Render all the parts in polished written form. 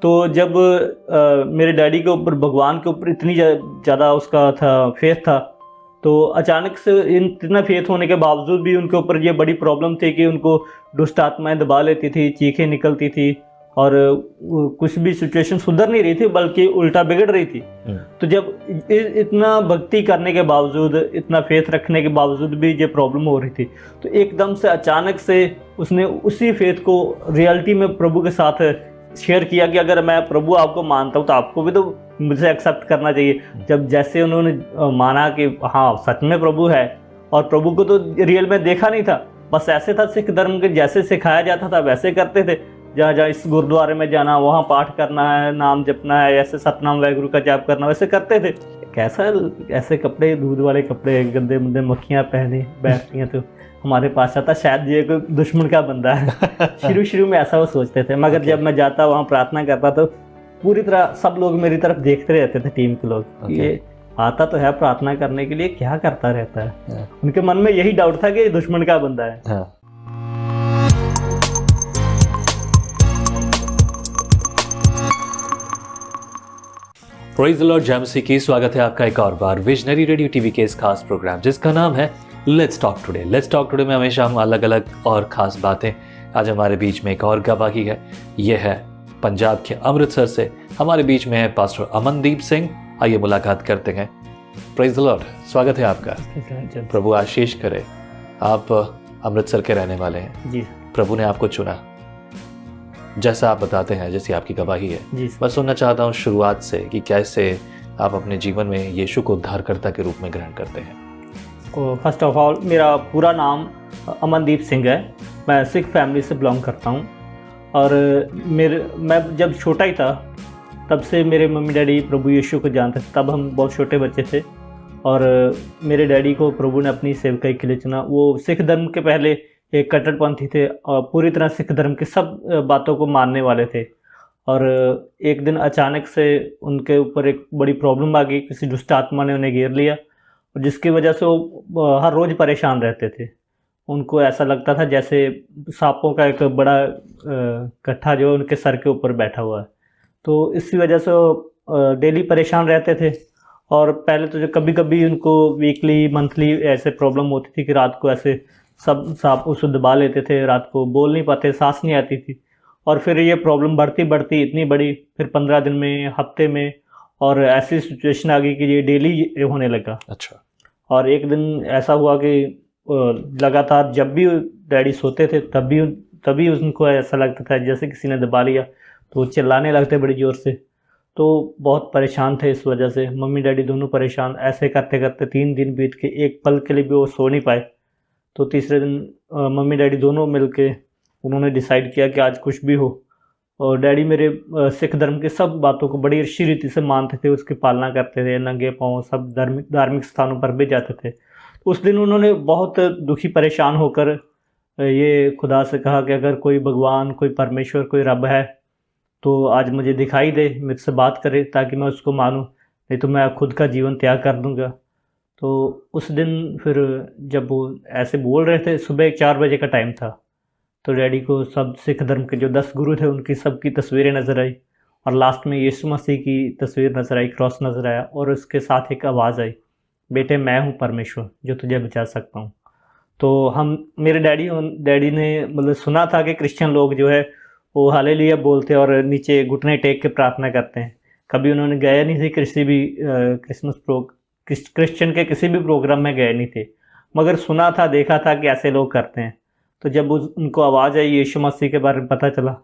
तो जब मेरे डैडी के ऊपर, भगवान के ऊपर इतनी ज़्यादा उसका था फेथ था, तो अचानक से इतना फेथ होने के बावजूद भी उनके ऊपर ये बड़ी प्रॉब्लम थी कि उनको दुष्ट आत्माएं दबा लेती थी, चीखें निकलती थी और कुछ भी सिचुएशन सुधर नहीं रही थी बल्कि उल्टा बिगड़ रही थी। तो जब इतना भक्ति करने के बावजूद, इतना फेथ रखने के बावजूद भी ये प्रॉब्लम हो रही थी, तो एकदम से अचानक से उसने उसी फेथ को रियलिटी में प्रभु के साथ शेयर किया कि अगर मैं प्रभु आपको मानता हूँ तो आपको भी तो मुझे एक्सेप्ट करना चाहिए। जब जैसे उन्होंने माना कि हाँ सच में प्रभु है, और प्रभु को तो रियल में देखा नहीं था, बस ऐसे था सिख धर्म के जैसे सिखाया जाता था वैसे करते थे। जहाँ जहाँ इस गुरुद्वारे में जाना, वहाँ पाठ करना है, नाम जपना है, ऐसे सतनाम वाहिगुरु का जाप करना, वैसे करते थे। कैसा ऐसे कपड़े, दूध वाले कपड़े, गंदे मुंदे मक्खियाँ पहने बैठती हैं तो हमारे पास आता, शायद ये कोई दुश्मन का बंदा है। शुरू में ऐसा वो सोचते थे, मगर जब मैं जाता वहाँ प्रार्थना करता तो पूरी तरह सब लोग मेरी तरफ देखते रहते थे, टीम के लोग। ये आता तो है प्रार्थना करने के लिए, क्या करता रहता है। उनके मन में यही डाउट था कि ये दुश्मन का बंदा है। प्रेज़ द लॉर्ड, जय मसीह की। स्वागत है आपका एक और बार विजनरी रेडियो टीवी के इस खास प्रोग्राम जिसका नाम है let's talk today. Let's talk today में हमेशा हम अलग अलग और ख़ास बातें, आज हमारे बीच में एक और गवाही है। ये है पंजाब के अमृतसर से, हमारे बीच में है पास्टर अमनदीप सिंह। आइए मुलाकात करते हैं। प्रेज़ द लॉर्ड, स्वागत है आपका। प्रभु आशीष करे। आप अमृतसर के रहने वाले हैं जी। प्रभु ने आपको चुना, जैसा आप बताते हैं, जैसी आपकी गवाही है। मैं सुनना चाहता हूँ शुरुआत से कि कैसे आप अपने जीवन में यीशु को उद्धारकर्ता के रूप में ग्रहण करते हैं। फर्स्ट ऑफ ऑल, मेरा पूरा नाम अमनदीप सिंह है। मैं सिख फैमिली से बिलोंग करता हूँ, और मैं जब छोटा ही था तब से मेरे मम्मी डैडी प्रभु यीशु को जानते थे। तब हम बहुत छोटे बच्चे थे, और मेरे डैडी को प्रभु ने अपनी सेवकाई के लिए चुना। वो सिख धर्म के पहले एक कट्टरपंथी थे और पूरी तरह सिख धर्म की सब बातों को मानने वाले थे। और एक दिन अचानक से उनके ऊपर एक बड़ी प्रॉब्लम आ गई, किसी दुष्ट आत्मा ने उन्हें घेर लिया, और जिसकी वजह से वो हर रोज़ परेशान रहते थे। उनको ऐसा लगता था जैसे सांपों का एक बड़ा गट्ठा जो उनके सर के ऊपर बैठा हुआ है। तो इसी वजह से वो डेली परेशान रहते थे। और पहले तो जो कभी कभी उनको वीकली मंथली ऐसे प्रॉब्लम होती थी कि रात को ऐसे सब सांप उसको दबा लेते थे, रात को बोल नहीं पाते, सांस नहीं आती थी। और फिर ये प्रॉब्लम बढ़ती बढ़ती इतनी बड़ी, फिर 15 दिन में, हफ्ते में, और ऐसी सिचुएशन आ गई कि ये डेली होने लगा। अच्छा। और एक दिन ऐसा हुआ कि लगातार जब भी डैडी सोते थे तभी उनको ऐसा लगता था जैसे किसी ने दबा लिया, तो चिल्लाने लगते बड़ी ज़ोर से। तो बहुत परेशान थे इस वजह से, मम्मी डैडी दोनों परेशान। ऐसे करते करते 3 दिन बीत के, एक पल के लिए भी वो सो नहीं पाए। तो तीसरे दिन मम्मी डैडी दोनों मिलके उन्होंने डिसाइड किया कि आज कुछ भी हो। और डैडी मेरे सिख धर्म के सब बातों को बड़ी अच्छी रीति से मानते थे, उसकी पालना करते थे, नंगे पाँव सब धार्मिक स्थानों पर भी जाते थे। उस दिन उन्होंने बहुत दुखी परेशान होकर ये खुदा से कहा कि अगर कोई भगवान, कोई परमेश्वर, कोई रब है तो आज मुझे दिखाई दे, मुझसे बात करे ताकि मैं उसको मानूं, नहीं तो मैं खुद का जीवन त्याग कर दूंगा। तो उस दिन फिर जब वो ऐसे बोल रहे थे, सुबह 4 बजे का टाइम था, तो डैडी को सब सिख धर्म के जो 10 गुरु थे उनकी सबकी तस्वीरें नज़र आई, और लास्ट में यीशु मसीह की तस्वीर नज़र आई, क्रॉस नज़र आया, और उसके साथ एक आवाज़ आई, बेटे मैं हूँ परमेश्वर जो तुझे बचा सकता हूँ। तो मेरे डैडी ने मतलब सुना था कि क्रिश्चियन लोग जो है वो हालेलुया बोलते हैं और नीचे घुटने टेक के प्रार्थना करते हैं। कभी उन्होंने गए नहीं थे किसी भी क्रिश्चियन के किसी भी प्रोग्राम में गए नहीं थे, मगर सुना था, देखा था कि ऐसे लोग करते हैं। तो जब उनको आवाज़ आई, यीशु मसीह के बारे में पता चला,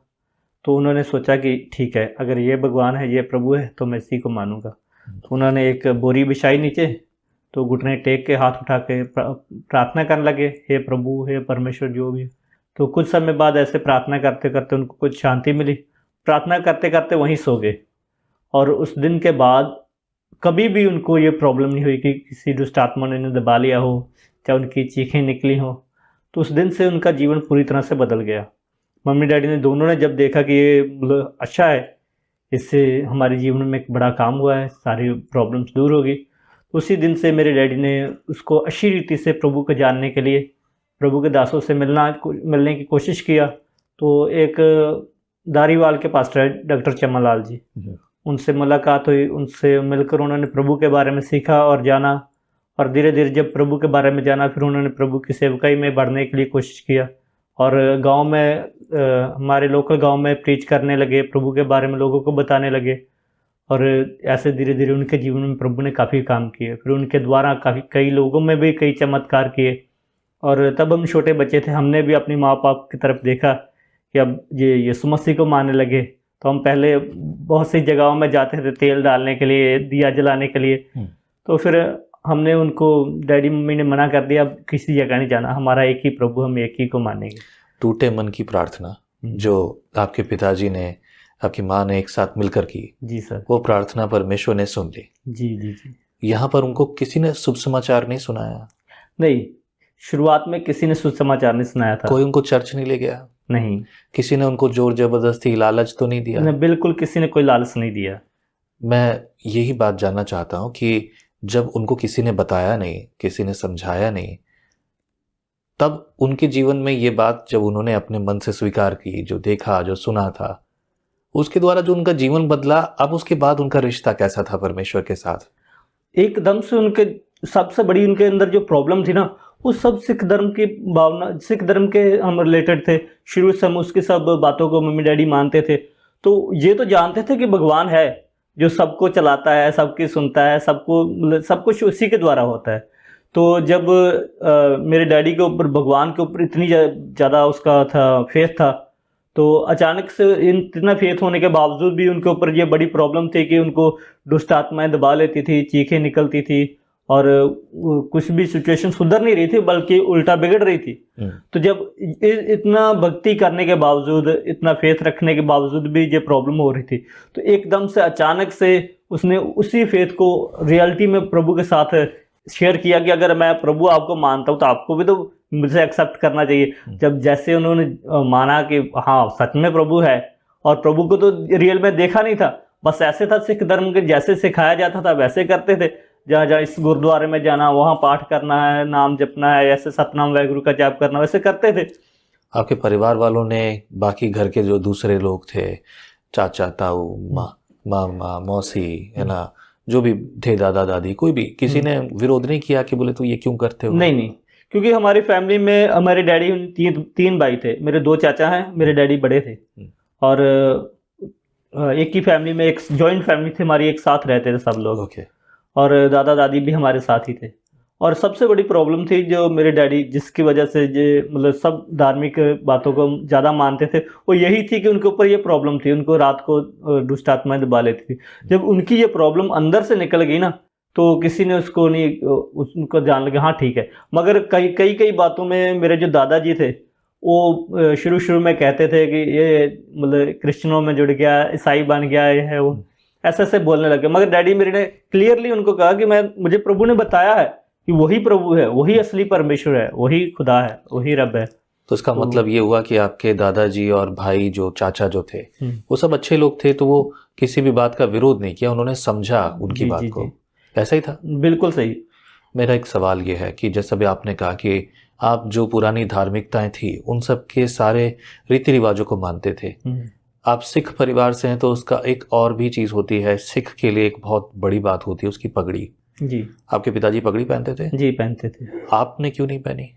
तो उन्होंने सोचा कि ठीक है, अगर ये भगवान है, ये प्रभु है, तो मैं इसी को मानूंगा। तो उन्होंने एक बोरी बिछाई नीचे, तो घुटने टेक के हाथ उठा के प्रार्थना करने लगे, हे प्रभु, हे परमेश्वर जो भी। तो कुछ समय बाद ऐसे प्रार्थना करते करते उनको कुछ शांति मिली, प्रार्थना करते करते वहीं सो गए। और उस दिन के बाद कभी भी उनको ये प्रॉब्लम नहीं हुई कि किसी दुष्ट आत्मा ने दबा लिया हो, चाहे उनकी चीखें निकली हो। तो उस दिन से उनका जीवन पूरी तरह से बदल गया। मम्मी डैडी ने दोनों ने जब देखा कि ये मतलब अच्छा है, इससे हमारे जीवन में एक बड़ा काम हुआ है, सारी प्रॉब्लम्स दूर होगी, उसी दिन से मेरे डैडी ने उसको अच्छी रीति से प्रभु को जानने के लिए प्रभु के दासों से मिलने की कोशिश किया। तो एक दारीवाल के पास रहे डॉक्टर चमनलाल जी, उनसे मुलाकात हुई, उनसे मिलकर उन्होंने प्रभु के बारे में सीखा और जाना, और धीरे धीरे जब प्रभु के बारे में जाना फिर उन्होंने प्रभु की सेवकाई में बढ़ने के लिए कोशिश किया, और गांव में हमारे लोकल गांव में प्रीच करने लगे, प्रभु के बारे में लोगों को बताने लगे, और ऐसे धीरे धीरे उनके जीवन में प्रभु ने काफ़ी काम किए। फिर उनके द्वारा कई लोगों में भी कई चमत्कार किए, और तब हम छोटे बच्चे थे, हमने भी अपनी माँ बाप की तरफ देखा कि अब ये यीशु मसीह को मानने लगे। तो हम पहले बहुत सी जगहों में जाते थे तेल डालने के लिए, दिया जलाने के लिए, तो फिर हमने उनको, डैडी मम्मी ने मना कर दिया, अब किसी जगह नहीं जाना, हमारा एक ही प्रभु, हम एक ही को मानेंगे। टूटे मन की प्रार्थना जो आपके पिताजी ने, आपकी माँ ने एक साथ मिलकर की, जी सर, वो प्रार्थना परमेश्वर ने सुन ली। जी जी जी। यहाँ पर उनको किसी ने शुभ समाचार नहीं सुनाया? नहीं, शुरुआत में किसी ने सुसमाचार नहीं सुनाया था। कोई उनको चर्च नहीं ले गया? नहीं। किसी ने उनको जोर जबरदस्ती लालच तो नहीं दिया? नहीं, बिल्कुल किसी ने कोई लालच नहीं दिया। मैं यही बात जानना चाहता हूँ कि जब उनको किसी ने बताया नहीं, किसी ने समझाया नहीं, तब उनके जीवन में ये बात जब उन्होंने अपने मन से स्वीकार की, जो देखा, जो सुना था, उसके द्वारा जो उनका जीवन बदला, अब उसके बाद उनका रिश्ता कैसा था परमेश्वर के साथ? एकदम से उनके सबसे बड़ी उनके अंदर जो प्रॉब्लम थी ना, वो सब सिख धर्म की भावना, सिख धर्म के हम रिलेटेड थे। शुरू से हम उसकी सब बातों को मम्मी डैडी मानते थे, तो ये तो जानते थे कि भगवान है जो सबको चलाता है, सबकी सुनता है, सबको सब कुछ उसी के द्वारा होता है। तो जब मेरे डैडी के ऊपर, भगवान के ऊपर इतनी ज़्यादा उसका था, फेथ था, तो अचानक से इतना फेथ होने के बावजूद भी उनके ऊपर ये बड़ी प्रॉब्लम थी कि उनको दुष्ट आत्माएं दबा लेती थी, चीखें निकलती थी, और कुछ भी सिचुएशन सुधर नहीं रही थी बल्कि उल्टा बिगड़ रही थी। तो जब इतना भक्ति करने के बावजूद, इतना फेथ रखने के बावजूद भी ये प्रॉब्लम हो रही थी, तो एकदम से अचानक से उसने उसी फेथ को रियलिटी में प्रभु के साथ शेयर किया कि अगर मैं प्रभु आपको मानता हूँ तो आपको भी तो मुझे एक्सेप्ट करना चाहिए। जब जैसे उन्होंने माना कि हाँ सच में प्रभु है, और प्रभु को तो रियल में देखा नहीं था, बस ऐसे था, सिख धर्म के जैसे सिखाया जाता था वैसे करते थे, जहाँ जहाँ इस गुरुद्वारे में जाना, वहाँ पाठ करना है, नाम जपना है, ऐसे सतनाम वाहिगुरु का जाप करना, वैसे करते थे। आपके परिवार वालों ने, बाकी घर के जो दूसरे लोग थे, चाचा, ताऊ, मामा, मौसी, है ना, जो भी थे, दादा दादी, कोई भी किसी ने विरोध नहीं किया कि बोले तो ये क्यों करते हो? नहीं, क्योंकि हमारी फैमिली में हमारे डैडी तीन भाई थे, मेरे 2 चाचा हैं, मेरे डैडी बड़े थे, और एक ही फैमिली में, एक जॉइंट फैमिली थी हमारी, एक साथ रहते थे सब लोग। और दादा दादी भी हमारे साथ ही थे। और सबसे बड़ी प्रॉब्लम थी जो मेरे डैडी, जिसकी वजह से ये मतलब सब धार्मिक बातों को ज़्यादा मानते थे, वो यही थी कि उनके ऊपर ये प्रॉब्लम थी, उनको रात को दुष्ट आत्माएं दबा लेती थी। जब उनकी ये प्रॉब्लम अंदर से निकल गई ना, तो किसी ने उसको नहीं, उनको जान लगा हाँ ठीक है। मगर कई बातों में मेरे जो दादाजी थे वो शुरू में कहते थे कि ये मतलब क्रिश्चियनों में जुड़ गया, ईसाई बन गया, ये है वो, ऐसे बोलने लगे। मगर डैडी मेरे ने क्लियरली उनको कहा कि मुझे प्रभु ने बताया है कि वही प्रभु है, वही असली परमेश्वर है, वही खुदा है, वही रब है। तो इसका मतलब ये हुआ कि आपके दादाजी और भाई, जो चाचा जो थे, वो सब अच्छे लोग थे, तो वो किसी भी बात का विरोध नहीं किया, उन्होंने समझा उनकी बात को। ऐसा ही था? बिल्कुल सही। मेरा एक सवाल ये है कि जैसा भी आपने कहा कि आप जो पुरानी धार्मिकताएं थी उन सब के सारे रीति रिवाजों को मानते थे। आप सिख परिवार से हैं, तो उसका एक और भी चीज़ होती है, सिख के लिए एक बहुत बड़ी बात होती है उसकी पगड़ी। जी। आपके पिताजी पगड़ी पहनते थे? जी पहनते थे। आपने क्यों नहीं पहनी?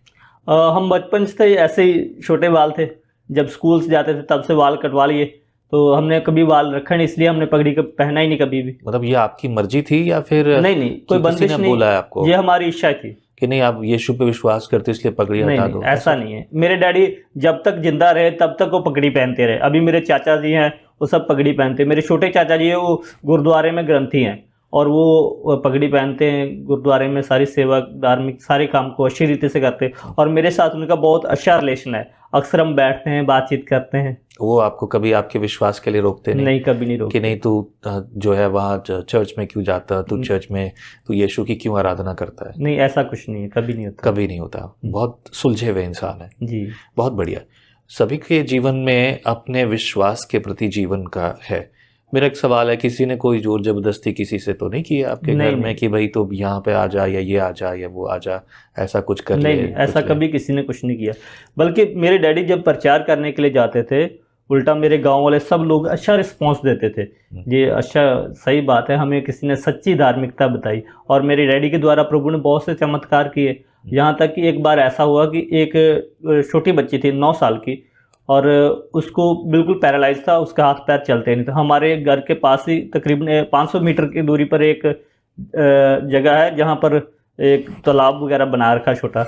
हम बचपन से ऐसे ही छोटे बाल थे, जब स्कूल से जाते थे तब से बाल कटवा लिए, तो हमने कभी बाल रखा नहीं, इसलिए हमने पगड़ी का पहना ही नहीं कभी भी। मतलब ये आपकी मर्जी थी या फिर? नहीं, कोई बंदिश नहीं, बोला है आपको? ये हमारी इच्छा थी कि नहीं आप यीशु पे विश्वास करते इसलिए पगड़ी हटा दो? ऐसा नहीं है। मेरे डैडी जब तक जिंदा रहे तब तक वो पगड़ी पहनते रहे। अभी मेरे चाचा जी हैं, वो सब पगड़ी पहनते हैं। मेरे छोटे चाचा जी हैं, वो गुरुद्वारे में ग्रंथी हैं, और वो पगड़ी पहनते हैं, गुरुद्वारे में सारी सेवा, धार्मिक सारे काम को अच्छी रीति से करते हैं, और मेरे साथ उनका बहुत अच्छा रिलेशन है। अक्सर हम बैठते हैं, बातचीत करते हैं। वो आपको कभी आपके विश्वास के लिए रोकते नहीं? नहीं, कभी नहीं रोकते। कि नहीं तू जो है वहाँ चर्च में क्यों जाता, तू चर्च में तू यीशु की क्यों आराधना करता है? नहीं, ऐसा कुछ नहीं है, कभी नहीं होता। कभी नहीं होता। बहुत सुलझे हुए इंसान है जी। बहुत बढ़िया। सभी के जीवन में अपने विश्वास के प्रति जीवन का है। मेरा एक सवाल है, किसी ने कोई जोर जबरदस्ती किसी से तो नहीं किया आपके घर में कि भाई तो यहाँ पे आ जा, या ये आ जा, या वो आ जा, ऐसा कुछ कर ले? नहीं, ऐसा कभी किसी ने कुछ नहीं किया। बल्कि मेरे डैडी जब प्रचार करने के लिए जाते थे, उल्टा मेरे गांव वाले सब लोग अच्छा रिस्पांस देते थे। ये अच्छा सही बात है, हमें किसी ने सच्ची धार्मिकता बताई। और मेरे डैडी के द्वारा प्रभु ने बहुत से चमत्कार किए। यहाँ तक कि एक बार ऐसा हुआ कि एक छोटी बच्ची थी 9 साल की, और उसको बिल्कुल पैरालाइज था, उसके हाथ पैर चलते नहीं थे। हमारे घर के पास ही तकरीबन 500 मीटर की दूरी पर एक जगह है जहाँ पर एक तालाब वगैरह बना रखा छोटा,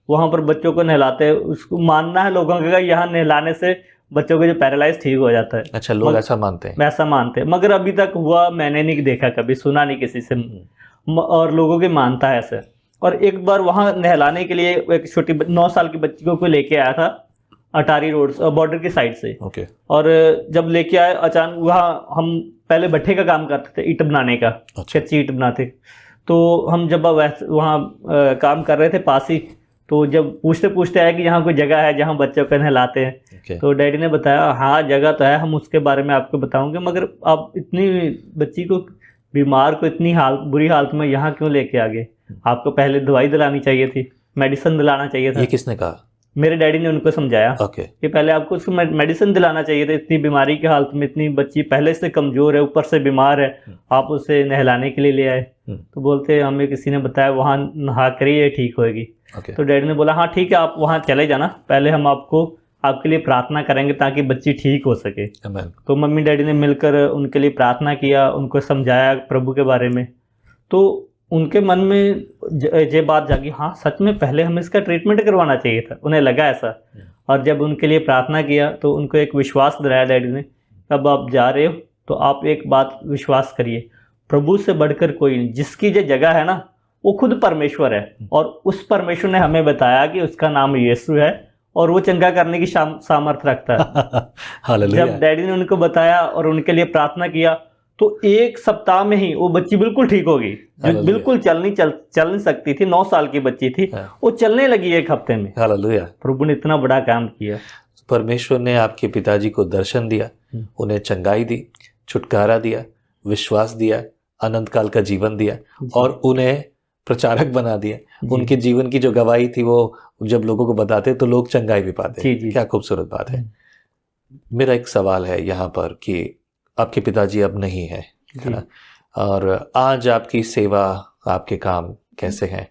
वहाँ पर बच्चों को नहलाते हैं। उसको मानना है लोगों का यहाँ नहलाने से बच्चों को जो पैरालाइज ठीक हो जाता है। अच्छा, लोग ऐसा मानते हैं? ऐसा मानते हैं, मगर अभी तक हुआ मैंने नहीं देखा, कभी सुना नहीं किसी से, और लोगों की मानता है ऐसे। और एक बार वहाँ नहलाने के लिए एक छोटी 9 साल की बच्ची को कोई लेके आया था अटारी रोड बॉर्डर की साइड से। ओके। और जब लेके आए अचानक, वहाँ हम पहले भट्ठे का काम करते थे, ईंट बनाने का। अच्छा। कच्ची ईंट बनाते, तो हम जब वहाँ काम कर रहे थे पास ही, तो जब पूछते पूछते आए कि यहाँ कोई जगह है जहाँ बच्चों को नहलाते हैं। Okay. तो डैडी ने बताया हाँ जगह तो है, हम उसके बारे में आपको बताऊंगे, मगर आप इतनी बच्ची को, बीमार को इतनी बुरी हालत में यहाँ क्यों लेके आ गए? आपको पहले दवाई दिलानी चाहिए थी, मेडिसिन दिलाना चाहिए था। ये किसने कहा? मेरे डैडी ने उनको समझाया okay. कि पहले आपको उसको मेडिसिन दिलाना चाहिए था। इतनी बीमारी की हालत में, इतनी बच्ची पहले से कमजोर है, ऊपर से बीमार है, आप उसे नहलाने के लिए ले आए। तो बोलते हमें किसी ने बताया वहाँ नहा कर ही ये ठीक होएगी। okay. तो डैडी ने बोला हाँ ठीक है, आप वहाँ चले जाना, पहले हम आपके लिए प्रार्थना करेंगे ताकि बच्ची ठीक हो सके। Amen. तो मम्मी डैडी ने मिलकर उनके लिए प्रार्थना किया, उनको समझाया प्रभु के बारे में। तो उनके मन में ये बात जागी, हाँ सच में पहले हमें इसका ट्रीटमेंट करवाना चाहिए था, उन्हें लगा ऐसा। और जब उनके लिए प्रार्थना किया तो उनको एक विश्वास दिलाया डैडी ने, अब आप जा रहे हो तो आप एक बात विश्वास करिए, प्रभु से बढ़कर कोई नहीं। जिसकी जो जगह है ना, वो खुद परमेश्वर है, और उस परमेश्वर ने हमें बताया कि उसका नाम यीशु है, और वो चंगा करने की सामर्थ्य रखता है। हालेलुया। जब डैडी ने उनको बताया और उनके लिए प्रार्थना किया, तो 1 सप्ताह में ही वो बच्ची बिल्कुल ठीक होगी। जो बिल्कुल चल नहीं सकती थी, 9 साल की बच्ची थी, वो चलने लगी 1 हफ्ते में। हालेलुया। प्रभु ने इतना बड़ा काम किया। परमेश्वर ने आपके पिताजी को दर्शन दिया, उन्हें चंगाई दी, छुटकारा दिया, विश्वास दिया, अनंत काल का जीवन दिया, और उन्हें प्रचारक बना दिया। उनके जीवन की जो गवाही थी वो जब लोगों को बताते तो लोग चंगाई भी पाते। क्या खूबसूरत बात है। मेरा एक सवाल है यहाँ पर कि आपके पिताजी अब नहीं है ना, और आज आपकी सेवा, आपके काम कैसे हैं?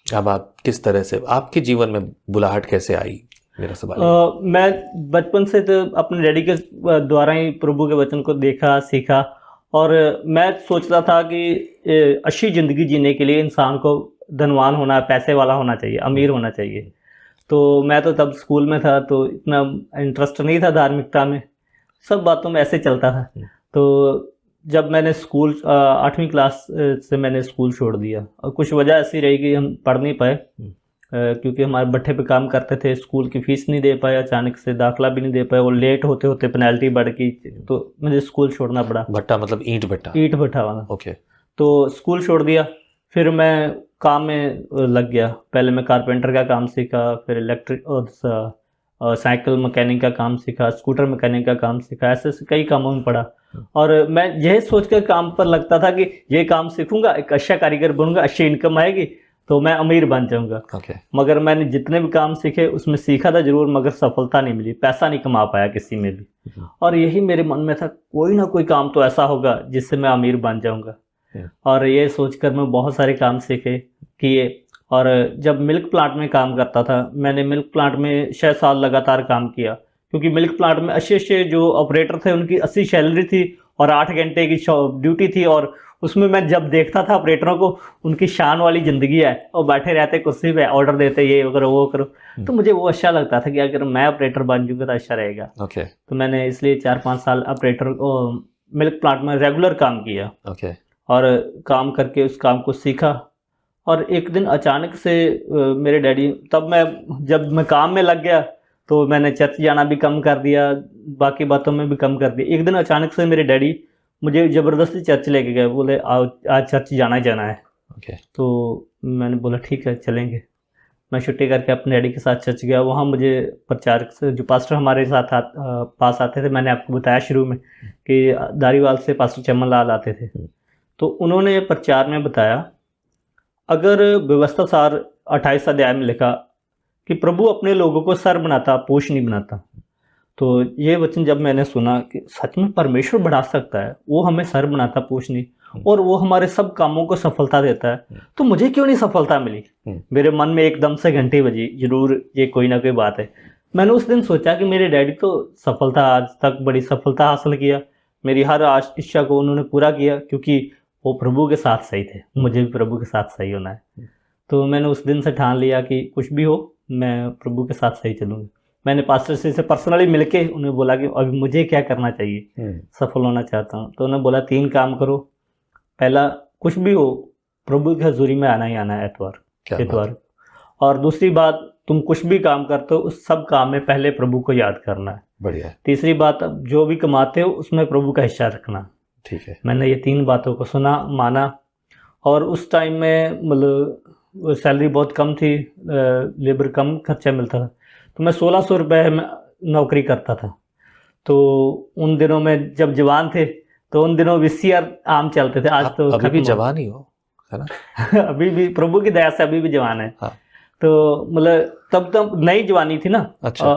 अब आप किस तरह से, आपके जीवन में बुलाहट कैसे आई? मेरा सवाल मैं बचपन से तो अपने डैडी के द्वारा ही प्रभु के वचन को देखा, सीखा, और मैं सोचता था कि अच्छी ज़िंदगी जीने के लिए इंसान को धनवान होना, पैसे वाला होना चाहिए, अमीर होना चाहिए। तो मैं तो तब स्कूल में था, तो इतना इंटरेस्ट नहीं था धार्मिकता में, सब बातों में ऐसे चलता था। तो जब मैंने स्कूल 8वीं क्लास से मैंने स्कूल छोड़ दिया, और कुछ वजह ऐसी रही कि हम पढ़ नहीं पाए, क्योंकि हमारे भट्ठे पे काम करते थे, स्कूल की फीस नहीं दे पाए, अचानक से दाखला भी नहीं दे पाए, और लेट होते होते पेनल्टी बढ़ गई, तो मुझे स्कूल छोड़ना पड़ा। भट्टा मतलब ईंट भट्टा? ईंट भट्टा वाला। ओके। तो स्कूल छोड़ दिया, फिर मैं काम में लग गया। पहले मैं कारपेंटर का काम सीखा, फिर इलेक्ट्रिक और साइकिल मैकेनिक का काम सीखा, स्कूटर मैकेनिक का काम सीखा, ऐसे कई कामों में पड़ा। और मैं यही सोच कर काम पर लगता था कि ये काम सीखूंगा, एक अच्छा कारीगर बनूंगा, अच्छी इनकम आएगी तो मैं अमीर बन जाऊंगा। मगर मैंने जितने भी काम सीखे उसमें सीखा था जरूर, मगर सफलता नहीं मिली, पैसा नहीं कमा पाया किसी में भी। और यही मेरे मन में था, कोई ना कोई काम तो ऐसा होगा जिससे मैं अमीर बन जाऊंगा। और ये सोचकर मैं बहुत सारे काम सीखे, किए। और जब मिल्क प्लांट में काम करता था, मैंने मिल्क प्लांट में 6 साल लगातार काम किया, क्योंकि मिल्क प्लांट में अच्छे जो ऑपरेटर थे उनकी 80 सैलरी थी और 8 घंटे की ड्यूटी थी। और उसमें मैं जब देखता था ऑपरेटरों को, उनकी शान वाली ज़िंदगी है, और बैठे रहते कुर्सी पे, ऑर्डर देते, ये करो वो करो, तो मुझे वो अच्छा लगता था कि अगर मैं ऑपरेटर बन जाऊँगा तो अच्छा रहेगा। तो मैंने इसलिए 4-5 साल ऑपरेटर मिल्क प्लांट में रेगुलर काम किया। और काम करके उस काम को सीखा। और एक दिन अचानक से मेरे डैडी, जब मैं काम में लग गया तो मैंने चर्च जाना भी कम कर दिया, बाकी बातों में भी कम कर दिया। एक दिन अचानक से मेरे डैडी मुझे ज़बरदस्ती चर्च लेके गए, बोले आज चर्च जाना ही जाना है। तो मैंने बोला ठीक है चलेंगे। मैं छुट्टी करके अपने डैडी के साथ चर्च गया। वहाँ मुझे प्रचारक से, जो पास्टर हमारे साथ पास आते थे, मैंने आपको बताया शुरू में कि दारीवाल से पास्टर चमन लाल आते थे, तो उन्होंने प्रचार में बताया, अगर व्यवस्था सार 28 अध्याय में लिखा कि प्रभु अपने लोगों को सर बनाता, पूछ नहीं बनाता, तो ये वचन जब मैंने सुना कि सच में परमेश्वर बढ़ा सकता है, वो हमें सर बनाता पूछ नहीं, और वो हमारे सब कामों को सफलता देता है, तो मुझे क्यों नहीं सफलता मिली। मेरे मन में एकदम से घंटी बजी, जरूर ये कोई ना कोई बात है। मैंने उस दिन सोचा कि मेरे डैडी तो सफलता, आज तक बड़ी सफलता हासिल किया, मेरी हर इच्छा को उन्होंने पूरा किया, क्योंकि वो प्रभु के साथ सही थे, मुझे भी प्रभु के साथ सही होना है। तो मैंने उस दिन से ठान लिया कि कुछ भी हो मैं प्रभु के साथ सही चलूँगी। मैंने पास्टर से पर्सनली मिलके उन्हें बोला कि अभी मुझे क्या करना चाहिए, सफल होना चाहता हूँ। तो उन्होंने बोला 3 काम करो। पहला, कुछ भी हो प्रभु की हजूरी में आना ही आना है एतवार। और दूसरी बात, तुम कुछ भी काम करते हो उस सब काम में पहले प्रभु को याद करना है। बढ़िया। तीसरी बात, जो भी कमाते हो उसमें प्रभु का हिस्सा रखना। ठीक है। मैंने मैंने ये 3 बातों को सुना, माना। और उस टाइम में मतलब सैलरी बहुत कम थी, लेबर कम खर्चा मिलता था, तो मैं 1600 रुपये में नौकरी करता था। तो उन दिनों में जब जवान थे तो उन दिनों VCR आम चलते थे। आज तो अभी भी जवान ही हो, है ना? अभी भी प्रभु की दया से अभी भी जवान है। हाँ। तो मतलब तब नई जवानी थी ना। अच्छा।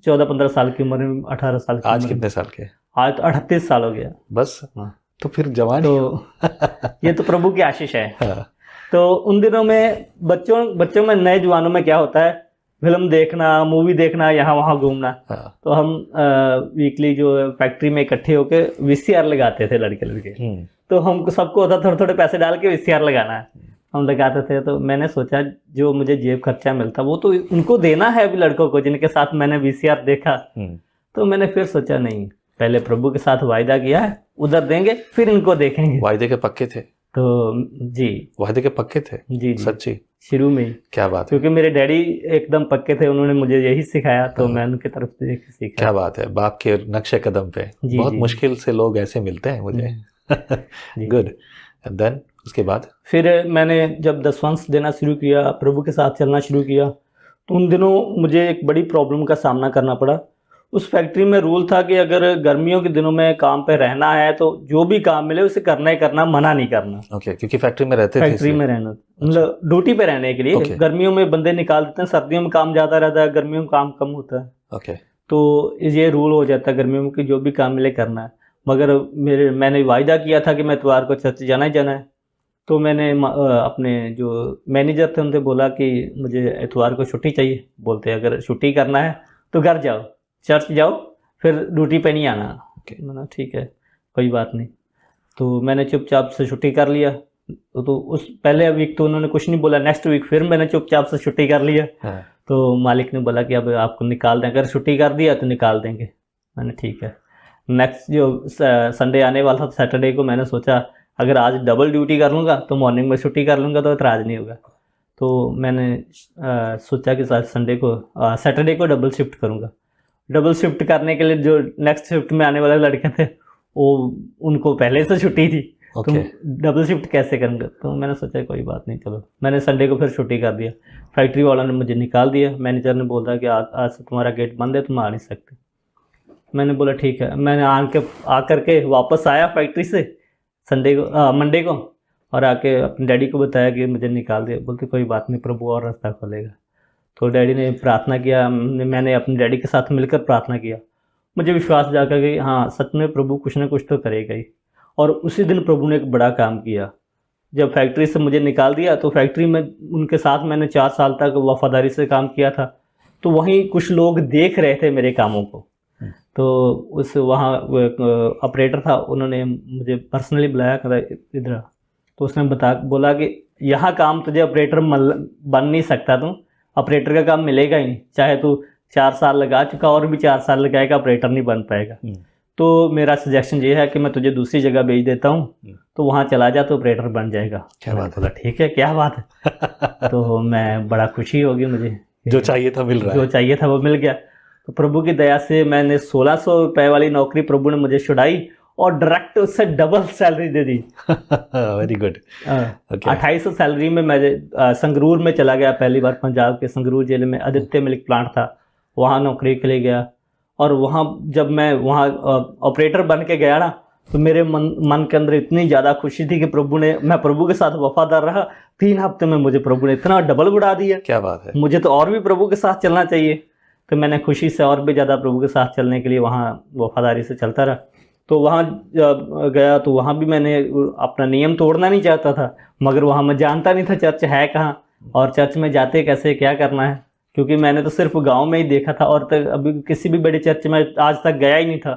14-15 साल की उम्र में, 18 साल की आज उम्र में। कितने साल के? आज तो 38 साल हो गया बस। हाँ। तो फिर जवान ही हो। तो ये तो प्रभु की आशीष है। हाँ। तो उन दिनों में बच्चों में, नए जवानों में क्या होता है, फिल्म देखना, मूवी देखना, यहाँ वहाँ घूमना। हाँ। तो हम वीकली जो फैक्ट्री में इकट्ठे होकर VCR लगाते थे लड़के। तो हमको सबको होता थोड़े पैसे डाल के VCR लगाना है, हम लगाते थे। तो मैंने सोचा जो मुझे जेब खर्चा मिलता वो तो उनको देना है अभी लड़कों को जिनके साथ मैंने VCR देखा। तो मैंने फिर सोचा नहीं, पहले प्रभु के साथ वायदा किया है, उधर देंगे फिर इनको देखेंगे। वायदे के पक्के थे? तो जी, वायदे के पक्के थे। जी। सच्ची? शुरू में ही। क्या बात है। क्योंकि मेरे डैडी एकदम पक्के थे, उन्होंने मुझे यही सिखाया, तो मैं उनकी तरफ से सीखा। क्या बात है, बाप के नक्शे कदम पे। बहुत मुश्किल से लोग ऐसे मिलते हैं मुझे। गुड। एंड देन उसके बाद फिर मैंने जब दशवंश देना शुरू किया, प्रभु के साथ चलना शुरू किया, तो उन दिनों मुझे एक बड़ी प्रॉब्लम का सामना करना पड़ा। उस फैक्ट्री में रूल था कि अगर गर्मियों के दिनों में काम पे रहना है तो जो भी काम मिले उसे करना ही करना, मना नहीं करना। ओके। क्योंकि फैक्ट्री में रहते थे। फैक्ट्री में रहना मतलब ड्यूटी पे रहने के लिए। गर्मियों में बंदे निकाल देते हैं, सर्दियों में काम ज़्यादा रहता है, गर्मियों में काम कम होता है। ओके। तो ये रूल हो जाता है गर्मियों में कि जो भी काम मिले करना है। मगर मैंने वायदा किया था कि मैं इतवार को चर्च जाना ही जाना है। तो मैंने अपने जो मैनेजर थे उनसे बोला कि मुझे इतवार को छुट्टी चाहिए। बोलते अगर छुट्टी करना है तो घर जाओ, चर्च जाओ, फिर ड्यूटी पे नहीं आना। मैंने ठीक है, कोई बात नहीं। तो मैंने चुपचाप से छुट्टी कर लिया। तो उस पहले वीक तो उन्होंने कुछ नहीं बोला, नेक्स्ट वीक फिर मैंने चुपचाप से छुट्टी कर लिया। तो मालिक ने बोला कि अब आपको निकाल दें, अगर छुट्टी कर दिया तो निकाल देंगे। मैंने ठीक है। नेक्स्ट जो संडे आने वाला था, सैटरडे को, मैंने सोचा अगर आज डबल ड्यूटी कर लूँगा तो मॉर्निंग में छुट्टी कर लूँगा तो एतराज़ नहीं होगा। तो मैंने सोचा कि संडे को सैटरडे को डबल शिफ्ट करूँगा। डबल शिफ्ट करने के लिए जो नेक्स्ट शिफ्ट में आने वाले लड़के थे वो उनको पहले से छुट्टी थी। तो डबल शिफ्ट कैसे करूँगा। तो मैंने सोचा कोई बात नहीं, चलो मैंने संडे को फिर छुट्टी कर दिया। फैक्ट्री वालों ने मुझे निकाल दिया। मैनेजर ने बोला कि आज से तुम्हारा गेट बंद है, तुम आ नहीं सकते। मैंने बोला ठीक है। मैंने आकर के वापस आया फैक्ट्री से मंडे को, और आके अपने डैडी को बताया कि मुझे निकाल दिया। बोलते कोई बात नहीं, प्रभु और रास्ता खोलेगा। तो डैडी ने प्रार्थना किया, मैंने अपने डैडी के साथ मिलकर प्रार्थना किया। मुझे विश्वास जाकर कि हाँ सच में प्रभु कुछ ना कुछ तो करेगा ही। और उसी दिन प्रभु ने एक बड़ा काम किया। जब फैक्ट्री से मुझे निकाल दिया तो फैक्ट्री में उनके साथ मैंने 4 साल तक वफादारी से काम किया था। तो वहीं कुछ लोग देख रहे थे मेरे कामों को। तो उस वहाँ ऑपरेटर था, उन्होंने मुझे पर्सनली बुलाया, कहता इधर। तो उसने बोला कि यहाँ काम तुझे ऑपरेटर बन नहीं सकता, तू ऑपरेटर का काम मिलेगा ही नहीं, चाहे तू 4 साल लगा चुका और भी 4 साल लगाएगा, ऑपरेटर नहीं बन पाएगा। तो मेरा सजेशन ये है कि मैं तुझे दूसरी जगह भेज देता हूँ, तो वहाँ चला जा तो ऑपरेटर बन जाएगा। क्या बात। बोला ठीक है, क्या बात है। तो मैं बड़ा खुशी होगी, मुझे जो चाहिए था मिल रहा है, जो चाहिए था वो मिल गया। तो प्रभु की दया से मैंने 1600 रुपये वाली नौकरी प्रभु ने मुझे छुड़ाई और डायरेक्ट उससे डबल सैलरी दे दी। Very good. 2800 सैलरी में मैं संगरूर में चला गया। पहली बार पंजाब के संगरूर जिले में आदित्य मिल्क प्लांट था, वहाँ नौकरी के लिए गया। और वहाँ जब मैं वहाँ ऑपरेटर बन के गया ना, तो मेरे मन के अंदर इतनी ज़्यादा खुशी थी कि मैं प्रभु के साथ वफादार रहा। 3 हफ्ते में मुझे प्रभु ने इतना डबल बढ़ा दिया। क्या बात है। मुझे तो और भी प्रभु के साथ चलना चाहिए। तो मैंने खुशी से और भी ज़्यादा प्रभु के साथ चलने के लिए वहाँ वफादारी से चलता रहा। तो वहाँ जब गया तो वहाँ भी मैंने अपना नियम तोड़ना नहीं चाहता था, मगर वहाँ मैं जानता नहीं था चर्च है कहाँ और चर्च में जाते कैसे, क्या करना है, क्योंकि मैंने तो सिर्फ गांव में ही देखा था और तक अभी किसी भी बड़े चर्च में आज तक गया ही नहीं था।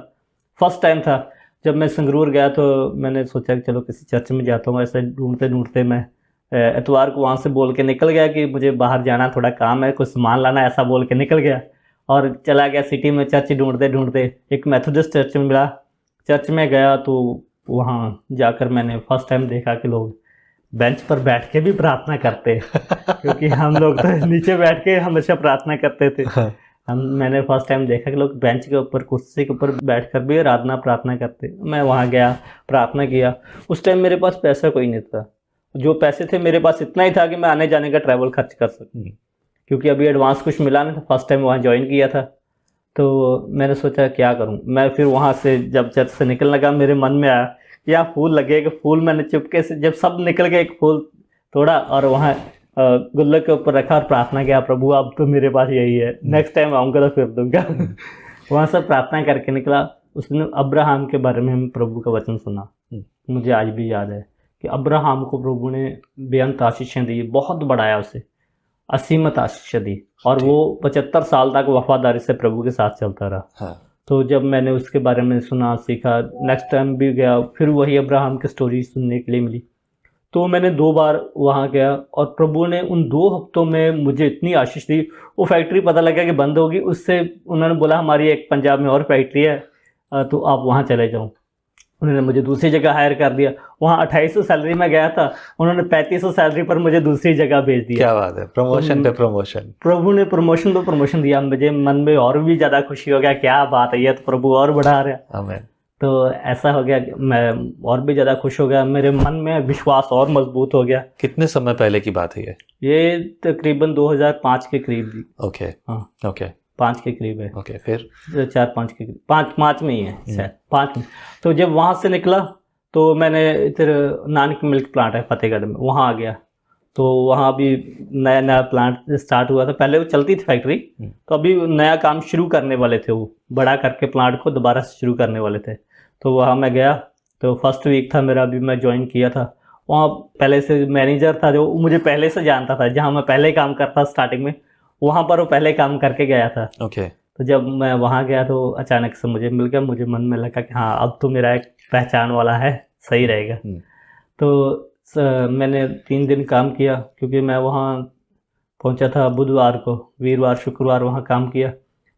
फर्स्ट टाइम था जब मैं संगरूर गया, तो मैंने सोचा कि चलो किसी चर्च में जाता हूँ। ऐसे ढूंढते ढूंढते मैं एतवार को वहाँ से बोल के निकल गया कि मुझे बाहर जाना, थोड़ा काम है, कुछ सामान लाना, ऐसा बोल के निकल गया और चला गया सिटी में। चर्च ढूंढते ढूंढते एक मेथोडिस्ट चर्च में मिला। चर्च में गया तो वहाँ जाकर मैंने फर्स्ट टाइम देखा कि लोग बेंच पर बैठ के भी प्रार्थना करते हैं क्योंकि हम लोग तो नीचे बैठ के हमेशा प्रार्थना करते थे। मैंने फर्स्ट टाइम देखा कि लोग बेंच के ऊपर, कुर्सी के ऊपर बैठकर भी आराधना प्रार्थना करते। मैं वहाँ गया, प्रार्थना किया। उस टाइम मेरे पास पैसा कोई नहीं था, जो पैसे थे मेरे पास इतना ही था कि मैं आने जाने का ट्रैवल खर्च कर सकूँ, क्योंकि अभी एडवांस कुछ मिला नहीं था, फर्स्ट टाइम वहाँ ज्वाइन किया था। तो मैंने सोचा क्या करूँ मैं। फिर वहाँ से जब चर्च से निकलने लगा, मेरे मन में आया कि यहाँ फूल लगेगा। फूल मैंने चुपके से, जब सब निकल गए, एक फूल तोड़ा और वहाँ गुल्लक के ऊपर रखा और प्रार्थना किया, प्रभु अब तो मेरे पास यही है, नेक्स्ट टाइम आऊँगा तो फिर दूंगा। वहाँ से प्रार्थना करके निकला। उसने अब्राहम के बारे में प्रभु का वचन सुना। मुझे आज भी याद है कि अब्राहम को प्रभु ने बेअंत आशीषें दी, बहुत बढ़ाया उसे, असीमत आशीष दी, और वो 75 साल तक वफादारी से प्रभु के साथ चलता रहा। हाँ। तो जब मैंने उसके बारे में सुना, सीखा, नेक्स्ट टाइम भी गया, फिर वही अब्राहम की स्टोरी सुनने के लिए मिली। तो मैंने 2 बार वहाँ गया और प्रभु ने उन 2 हफ्तों में मुझे इतनी आशीष दी। वो फैक्ट्री पता लगा कि बंद होगी, उससे उन्होंने बोला हमारी एक पंजाब में और फैक्ट्री है, तो आप वहाँ चले जाओ। उन्होंने मुझे दूसरी जगह हायर कर दिया। वहाँ 2800 सैलरी में गया था, उन्होंने 3500 सैलरी पर मुझे दूसरी जगह भेज दिया। क्या बात है, प्रमोशन पे प्रमोशन। प्रभु ने प्रमोशन पे प्रमोशन दिया। मुझे मन में और भी ज़्यादा खुशी हो गया, क्या बात है, ये तो प्रभु और बढ़ा रहा। आमीन। तो ऐसा हो गया, मैं और भी ज़्यादा खुश हो गया, मेरे मन में विश्वास और मजबूत हो गया। कितने समय पहले की बात है ये तकरीबन 2005 के करीब थी। ओके। हाँ ओके। 5 के करीब है। ओके। फिर 4-5 के करीब, 5 में ही है शायद, 5 में। तो जब वहाँ से निकला तो मैंने इधर नानक मिल्क प्लांट है फतेहगढ़ में, वहाँ आ गया। तो वहाँ भी नया नया प्लांट स्टार्ट हुआ था, पहले वो चलती थी फैक्ट्री, तो अभी नया काम शुरू करने वाले थे, वो बड़ा करके प्लांट को दोबारा से शुरू करने वाले थे। तो वहाँ मैं गया, तो फर्स्ट वीक था मेरा, अभी मैं ज्वाइन किया था। वहाँ पहले से मैनेजर था जो मुझे पहले से जानता था, जहाँ मैं पहले काम करता स्टार्टिंग में, वहाँ पर वो पहले काम करके गया था। ओके। तो जब मैं वहाँ गया तो अचानक से मुझे मिल गया, मुझे मन में लगा कि हाँ अब तो मेरा एक पहचान वाला है, सही रहेगा। तो मैंने 3 दिन काम किया, क्योंकि मैं वहाँ पहुँचा था बुधवार को, वीरवार शुक्रवार वहाँ काम किया।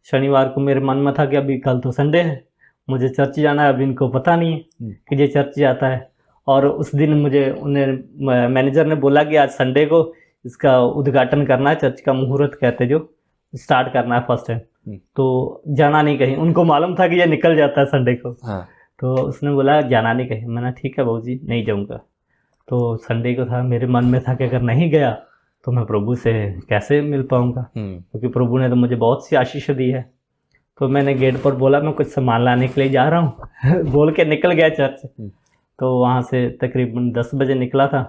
शनिवार को मेरे मन में था कि अभी कल तो संडे है, मुझे चर्च जाना है। अभी इनको पता नहीं है कि ये चर्च जाता है, और उस दिन मुझे उन्हें मैनेजर ने बोला कि आज संडे को इसका उद्घाटन करना है, चर्च का मुहूर्त कहते जो स्टार्ट करना है फर्स्ट टाइम, तो जाना नहीं कहीं। उनको मालूम था कि ये निकल जाता है संडे को। हाँ। तो उसने बोला जाना नहीं कहीं। मैंने ठीक है बाबू जी, नहीं जाऊँगा। तो संडे को था, मेरे मन में था कि अगर नहीं गया तो मैं प्रभु से कैसे मिल पाऊँगा, क्योंकि प्रभु ने तो मुझे बहुत सी आशीष दी है। तो मैंने गेट पर बोला मैं कुछ सामान लाने के लिए जा रहा हूँ बोल के निकल गया चर्च। तो वहाँ से तकरीबन 10 बजे निकला था,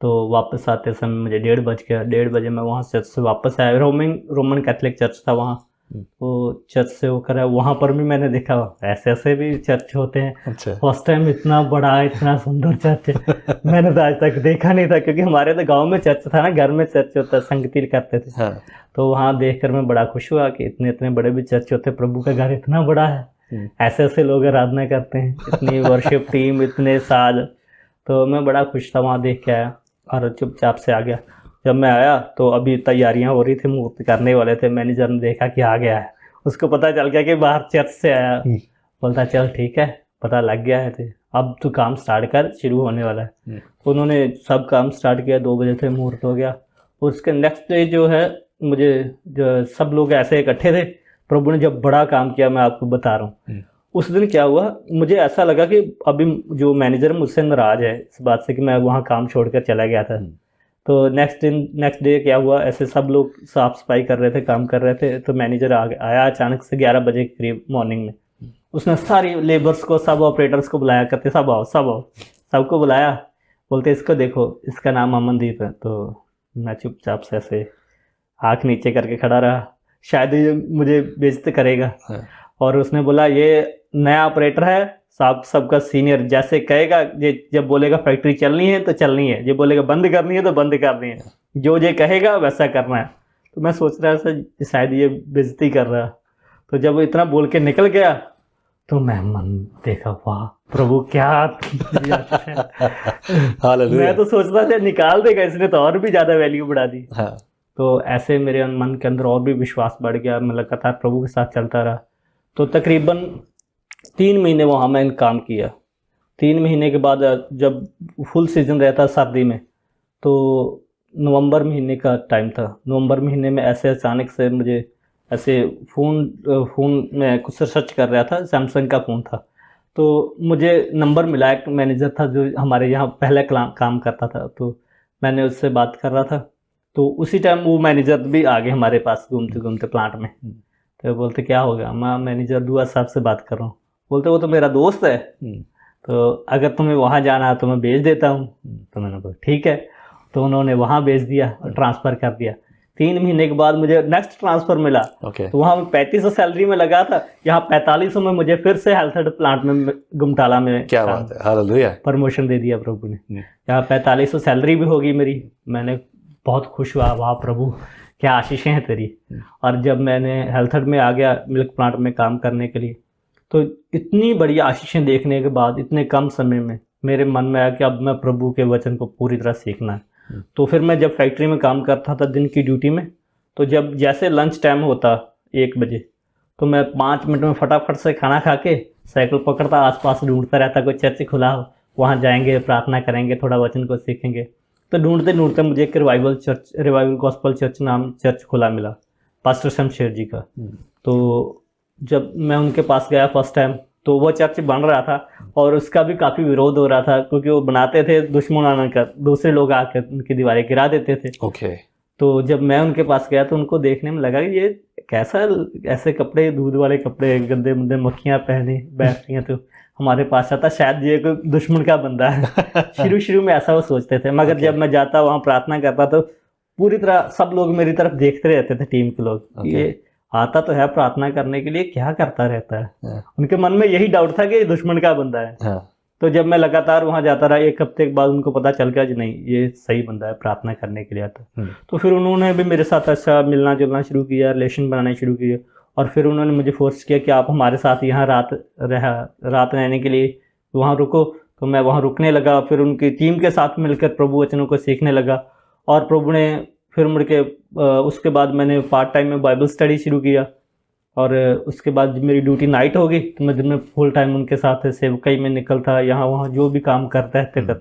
तो वापस आते समय मुझे 1:30 बज गया। 1:30 बजे मैं वहाँ चर्च से वापस आया। रोमन कैथलिक चर्च था वहाँ, तो चर्च से होकर आया। वहाँ पर भी मैंने देखा ऐसे ऐसे भी चर्च होते हैं। अच्छा। फर्स्ट टाइम इतना बड़ा, इतना सुंदर चर्च मैंने तो आज तक देखा नहीं था, क्योंकि हमारे तो गांव में चर्च था ना, घर में चर्च होता, संगति करते थे। हाँ। तो वहाँ देखकर मैं बड़ा खुश हुआ कि इतने इतने बड़े भी चर्च होते, प्रभु का घर इतना बड़ा है, ऐसे ऐसे लोग आराधना करते हैं, इतनी वर्शिप टीम, इतने साज। तो मैं बड़ा खुश था, वहाँ देख के आया और चुपचाप से आ गया। जब मैं आया तो अभी तैयारियां हो रही थी, मुहूर्त करने वाले थे। मैनेजर ने देखा कि आ गया है, उसको पता चल गया कि बाहर चर्च से आया। बोलता चल ठीक है, पता लग गया है, अब तो काम स्टार्ट कर, शुरू होने वाला है। तो उन्होंने सब काम स्टार्ट किया। 2 बजे थे, मुहूर्त हो गया। और उसके नेक्स्ट डे जो है, मुझे जो सब लोग ऐसे इकट्ठे थे, प्रभु ने जब बड़ा काम किया, मैं आपको बता रहा हूँ। उस दिन क्या हुआ, मुझे ऐसा लगा कि अभी जो मैनेजर मुझसे नाराज है इस बात से कि मैं वहाँ काम छोड़कर चला गया था। तो नेक्स्ट डे क्या हुआ, ऐसे सब लोग साफ सफाई कर रहे थे, काम कर रहे थे। तो मैनेजर आया अचानक से 11 बजे के करीब मॉर्निंग में। उसने सारी लेबर्स को, सब ऑपरेटर्स को बुलाया, करते सब आओ सबको बुलाया। बोलते इसको देखो, इसका नाम अमनदीप है। तो मैं चुपचाप से ऐसे आँख नीचे करके खड़ा रहा। शायद ये मुझे बेइज्जत करेगा। हाँ। और उसने बोला ये नया ऑपरेटर है, सबका सीनियर, जैसे कहेगा ये, जब बोलेगा फैक्ट्री चलनी है तो चलनी है, ये बोलेगा बंद करनी है तो बंद करनी है, जो ये कहेगा वैसा करना है। तो मैं सोच रहा था शायद ये बेइज्जती कर रहा। तो जब वो इतना बोल के निकल गया तो मैं मन देखा, वाह प्रभु क्या हालेलुया। मैं तो सोचता था निकाल देगा इसने तो और भी ज्यादा वैल्यू बढ़ा दी। हाँ। तो ऐसे मेरे मन के अंदर और भी विश्वास बढ़ गया, मैं लगातार प्रभु के साथ चलता रहा। तो तकरीबन 3 महीने वहाँ मैंने काम किया। 3 महीने के बाद जब फुल सीजन रहता सर्दी में, तो नवंबर महीने का टाइम था। नवंबर महीने में ऐसे अचानक से मुझे ऐसे फ़ोन में कुछ सर्च कर रहा था, सैमसंग का फ़ोन था, तो मुझे नंबर मिला, एक मैनेजर था जो हमारे यहाँ पहले काम करता था, तो मैंने उससे बात कर रहा था। तो उसी टाइम वो मैनेजर भी आ गए हमारे पास घूमते घूमते प्लांट में। तो बोलते क्या हो गया? मैं मैनेजर दुआ साहब से बात कर रहा हूँ। बोलते वो तो मेरा दोस्त है, तो अगर तुम्हें वहाँ जाना है तो मैं भेज देता हूँ। तो मैंने बोला ठीक है। तो उन्होंने वहाँ भेज दिया और ट्रांसफ़र कर दिया। 3 महीने के बाद मुझे नेक्स्ट ट्रांसफ़र मिला। तो वहाँ मैं 3500 सैलरी में लगा था, यहाँ 4500 में मुझे फिर से हेल्थ प्लांट में गुमटाला में क्या बात है, हालेलुया, प्रमोशन दे दिया प्रभु ने। यहाँ 4500 सैलरी भी होगी मेरी। मैंने बहुत खुश हुआ, वाह प्रभु क्या आशीषें हैं तेरी। और जब मैंने हेल्थड में आ गया मिल्क प्लांट में काम करने के लिए, तो इतनी बड़ी आशीषें देखने के बाद इतने कम समय में मेरे मन में आया कि अब मैं प्रभु के वचन को पूरी तरह सीखना है। तो फिर मैं जब फैक्ट्री में काम करता था दिन की ड्यूटी में, तो जब जैसे लंच टाइम होता 1 बजे, तो मैं 5 मिनट में फटाफट से खाना खा के साइकिल पकड़ता, आसपास ढूंढता रहता कोई चर्च खुला हो, वहाँ जाएंगे, प्रार्थना करेंगे, थोड़ा वचन को सीखेंगे। तो ढूंढते ढूंढते मुझे एक रिवाइवल गॉस्पल चर्च नाम चर्च खुला मिला, पास्टर शमशेर जी का। तो जब मैं उनके पास गया फर्स्ट टाइम, तो वो चर्च बन रहा था और उसका भी काफ़ी विरोध हो रहा था, क्योंकि वो बनाते थे दुश्मनाना का, दूसरे लोग आकर उनकी दीवारें गिरा देते थे। तो जब मैं उनके पास गया तो उनको देखने में लगा कि ये कैसा, ऐसे कपड़े, दूध वाले कपड़े, गंदे मुंदे, मक्खियाँ पहने बैठ रही हैं, तो हमारे पास आता, शायद ये कोई दुश्मन का बंदा है। शुरू में ऐसा वो सोचते थे, मगर जब मैं जाता वहाँ प्रार्थना करता तो पूरी तरह सब लोग मेरी तरफ देखते रहते थे, टीम के लोग। ये आता तो है प्रार्थना करने के लिए, क्या करता रहता है। उनके मन में यही डाउट था कि ये दुश्मन का बंदा है। तो जब मैं लगातार वहाँ जाता रहा, 1 हफ्ते के बाद उनको पता चल गया कि नहीं ये सही बंदा है, प्रार्थना करने के लिए आता। तो फिर उन्होंने भी मेरे साथ अच्छा मिलना जुलना शुरू किया, रिलेशन बनाना शुरू किया। और फिर उन्होंने मुझे फोर्स किया कि आप हमारे साथ यहाँ रात रहने के लिए वहाँ रुको। तो मैं वहाँ रुकने लगा, फिर उनकी टीम के साथ मिलकर प्रभु वचनों को सीखने लगा। और प्रभु ने फिर मुड़ के उसके बाद मैंने पार्ट टाइम में बाइबल स्टडी शुरू किया। और उसके बाद जब मेरी ड्यूटी नाइट हो गई तो मैं फुल टाइम उनके साथ सेवकाई में निकलता, यहाँ वहाँ जो भी काम करते थे।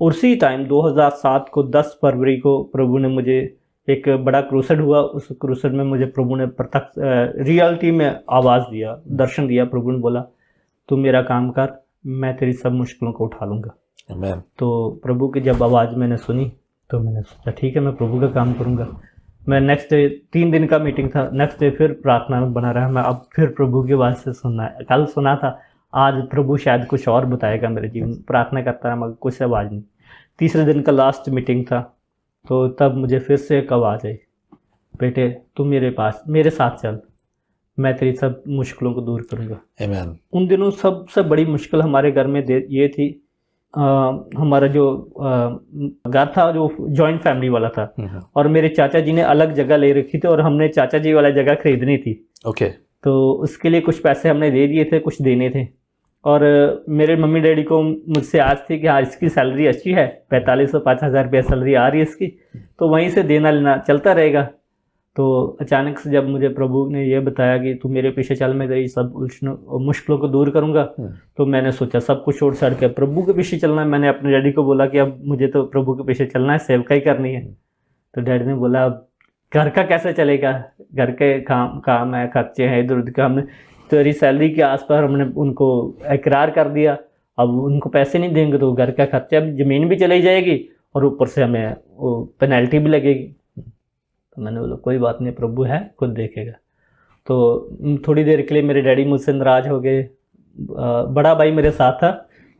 उसी टाइम 2007 को 10 फरवरी को प्रभु ने मुझे एक बड़ा क्रूसेड हुआ। उस क्रूसेड में मुझे प्रभु ने प्रत्यक्ष रियलिटी में आवाज़ दिया, दर्शन दिया। प्रभु ने बोला तू मेरा काम कर, मैं तेरी सब मुश्किलों को उठा लूँगा। तो प्रभु की जब आवाज़ मैंने सुनी तो मैंने सोचा ठीक है मैं प्रभु का काम करूँगा। मैं नेक्स्ट डे 3 दिन का मीटिंग था, नेक्स्ट डे फिर प्रार्थना में बना रहा। मैं अब फिर प्रभु की आवाज़ से सुनना है, कल सुना था, आज प्रभु शायद कुछ और बताएगा मेरे जीवन। प्रार्थना करता रहा मगर कुछ आवाज़ नहीं। तीसरे दिन का लास्ट मीटिंग था, तो तब मुझे फिर से एक आवाज़ आई, बेटे तू मेरे साथ चल, मैं तेरी सब मुश्किलों को दूर करूँगा। उन दिनों सबसे बड़ी मुश्किल हमारे घर में ये थी, हमारा जो घर था जो जॉइंट फैमिली वाला था, और मेरे चाचा जी ने अलग जगह ले रखी थी और हमने चाचा जी वाला जगह खरीदनी थी। तो उसके लिए कुछ पैसे हमने दे दिए थे, कुछ देने थे। और मेरे मम्मी डैडी को मुझसे आज थी कि हाँ इसकी सैलरी अच्छी है, 4500-5000 रुपया सैलरी आ रही है इसकी, तो वहीं से देना लेना चलता रहेगा। तो अचानक से जब मुझे प्रभु ने ये बताया कि तू मेरे पीछे चल, मैं तेरी सब मुश्किलों को दूर करूंगा, तो मैंने सोचा सब कुछ छोड़ छाड़ के प्रभु के पीछे चलना है। मैंने अपने डैडी को बोला कि अब मुझे तो प्रभु के पीछे चलना है, सेवकाई करनी है। तो डैडी ने बोला अब घर का कैसे चलेगा, घर के काम है, खर्चे हैं इधर उधर का। हमने तेरी सैलरी के आसपास हमने उनको इकरार कर दिया, अब उनको पैसे नहीं देंगे तो घर का खर्चा, अब ज़मीन भी चली जाएगी और ऊपर से हमें वो पेनल्टी भी लगेगी। तो मैंने बोला कोई बात नहीं, प्रभु है खुद देखेगा। तो थोड़ी देर के लिए मेरे डैडी मुझसे नाराज़ हो गए। बड़ा भाई मेरे साथ था,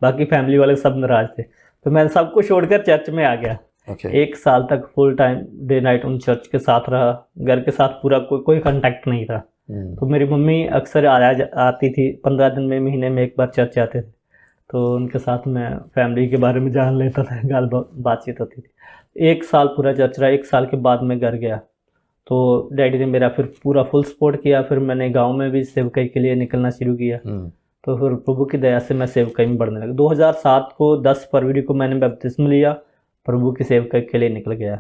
बाकी फैमिली वाले सब नाराज़ थे। तो मैं सब कुछ छोड़कर चर्च में आ गया। ओके। 1 साल तक फुल टाइम डे नाइट उन चर्च के साथ रहा, घर के साथ पूरा कोई कांटेक्ट नहीं था। तो मेरी मम्मी अक्सर आती थी, 15 दिन में, महीने में एक बार चर्च आते थे, तो उनके साथ मैं फैमिली के बारे में जान लेता था, बातचीत होती थी। 1 साल पूरा चर्च रहा। 1 साल के बाद मैं घर गया, तो डैडी ने मेरा फिर पूरा फुल सपोर्ट किया। फिर मैंने गांव में भी सेवकाई के लिए निकलना शुरू किया। तो फिर प्रभु की दया से मैं सेवकाई में बढ़ने लगा। 2007 को 10 फरवरी को मैंने बपतिस्मा लिया, प्रभु की सेवकाई के लिए निकल गया।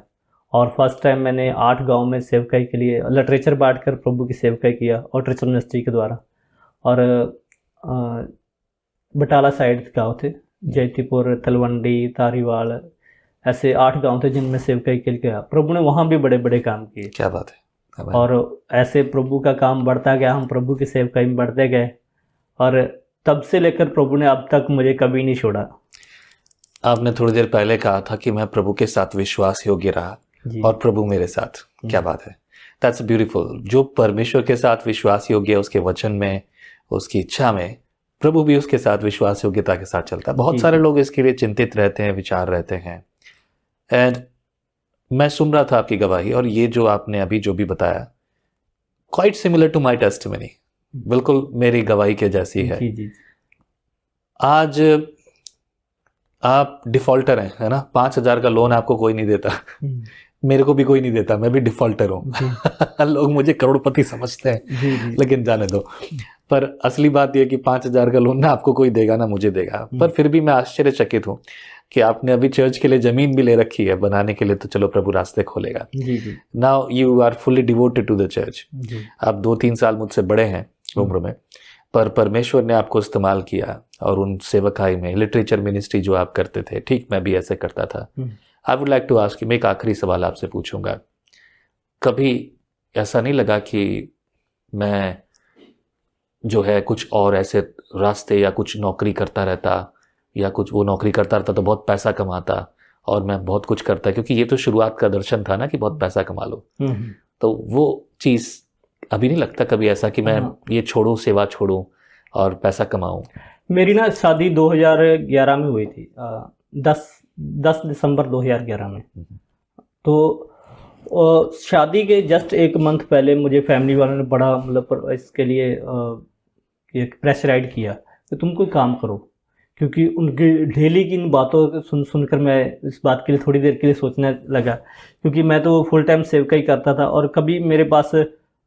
और फर्स्ट टाइम मैंने 8 गांव में सेवकाई के लिए लिटरेचर बांटकर प्रभु की सेवकाई किया और ट्रिचर मिनिस्ट्री के द्वारा। और बटाला साइड गाँव थे, जयतीपुर, तलवंडी, तारीवाल, ऐसे 8 गांव थे जिनमें सेवकाई के लिए गया। प्रभु ने वहाँ भी बड़े बड़े काम किए। क्या बात है। और ऐसे प्रभु का काम बढ़ता गया, हम प्रभु की सेवकाई में बढ़ते गए, और तब से लेकर प्रभु ने अब तक मुझे कभी नहीं छोड़ा। आपने थोड़ी देर पहले कहा था कि मैं प्रभु के साथ विश्वास योग्य रहा और प्रभु मेरे साथ। क्या बात है, दैट्स ब्यूटीफुल। जो परमेश्वर के साथ विश्वास योग्य है, उसके वचन में, उसकी इच्छा में, प्रभु भी उसके साथ विश्वास योग्यता के साथ चलता है। बहुत सारे लोग इसके लिए चिंतित रहते हैं, विचार रहते हैं। एंड मैं सुन रहा था आपकी गवाही, और ये जो आपने अभी जो भी बताया, quite similar to my testimony, बिल्कुल मेरी गवाही के जैसी है। जी। आज आप डिफॉल्टर हैं, है ना। 5,000 का लोन आपको कोई नहीं देता, मेरे को भी कोई नहीं देता, मैं भी डिफॉल्टर हूँ। लोग मुझे करोड़पति समझते हैं, लेकिन जाने दो। पर असली बात यह कि 5,000 का लोन ना आपको कोई देगा ना मुझे देगा। पर फिर भी मैं आश्चर्यचकित हूँ कि आपने अभी चर्च के लिए जमीन भी ले रखी है बनाने के लिए, तो चलो प्रभु रास्ते खोलेगा। Now you are fully devoted to the church. आप 2-3 साल मुझसे बड़े हैं उम्र में, पर परमेश्वर ने आपको इस्तेमाल किया, और उन सेवकाई में, लिटरेचर मिनिस्ट्री जो आप करते थे, ठीक मैं भी ऐसे करता था। I would like to ask, मैं एक आखिरी सवाल आपसे पूछूंगा, कभी ऐसा नहीं लगा कि मैं जो है कुछ और ऐसे रास्ते या कुछ नौकरी करता रहता, या कुछ वो नौकरी करता रहता तो बहुत पैसा कमाता, और मैं बहुत कुछ करता, क्योंकि ये तो शुरुआत का दर्शन था ना कि बहुत पैसा कमा लो। तो वो चीज़ अभी नहीं लगता कभी ऐसा कि मैं ये छोड़ूं, सेवा छोड़ूं और पैसा कमाऊं? मेरी ना शादी 2011 में हुई थी, 10 दिसंबर 2011 में। तो शादी के जस्ट 1 मंथ पहले मुझे फैमिली वालों ने बड़ा मतलब इसके लिए एक प्रेशराइड किया कि तुम कोई काम करो, क्योंकि उनकी डेली की इन बातों को सुनकर मैं इस बात के लिए थोड़ी देर के लिए सोचने लगा, क्योंकि मैं तो फुल टाइम सेवकाई करता था, और कभी मेरे पास